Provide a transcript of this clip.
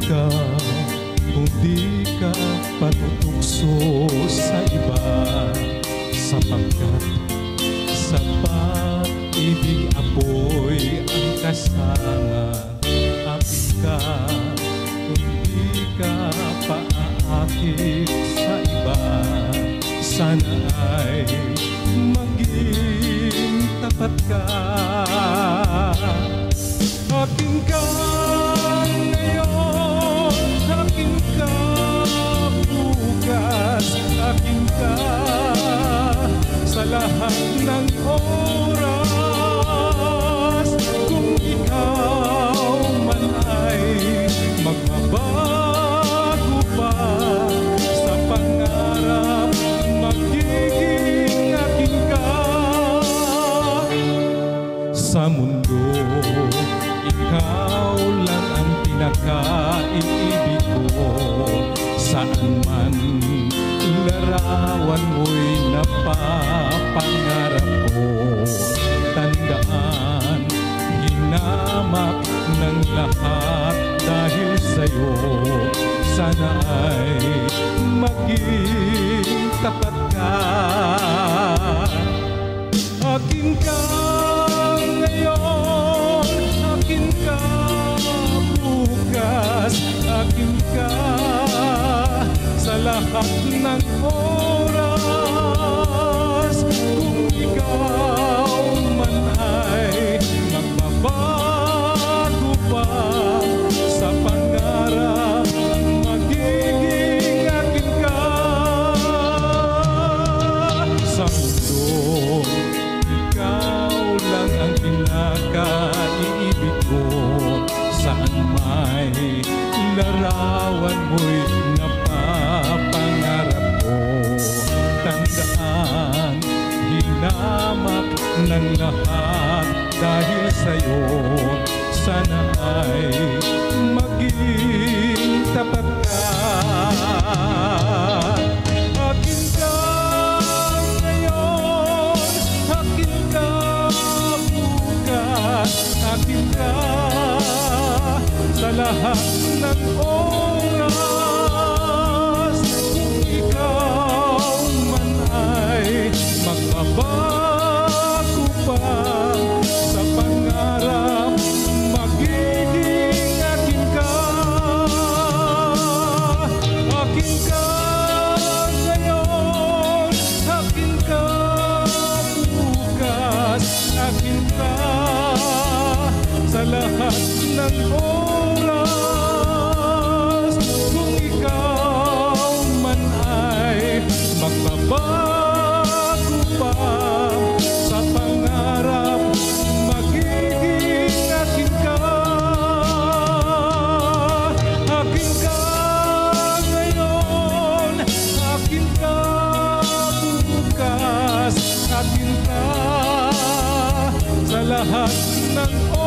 ka kung di ka patutukso sa iba, sapagkat sa pag-ibig apoy ang kasama. Api ka kung di ka paaakit sa iba, sana ay maging tapat ka. Akin ka ngayon, akin ka bukas, akin ka sa lahat ng oras. Kung ikaw man ay magbabago pa sa pangarap, magiging akin ka. Sa mundo, ikaw lang ang pinaka-iibig ko. Saan man larawan mo'y napapangarap ko. Tandaan, hinamak ng lahat dahil sa'yo. Sana ay maging tapat ka. Akin ka ngayon, akin ka bukas, akin ka sa lahat ng oras. Kung ikaw man ay magbabago pa sa pangarap, magiging akin ka. Sa mundo, ikaw lang ang pinaka-iibig ko. Saan may larawan mo'y napapangarap ko. Tandaan, hinamak ng lahat dahil sa'yo. Sana ay maging tapat ka. Akin ka ngayon, akin ka bukas, akin ka sa lahat ng oras. Kung ikaw man ay magbabago pa sa pangarap, magiging akin ka. Akin ka ngayon, akin ka bukas, akin ka sa lahat ng oras. Kung ikaw man ay magbabago pa sa pangarap, magiging akin ka. Akin ka ngayon, akin ka bukas, akin ka sa lahat ng oras.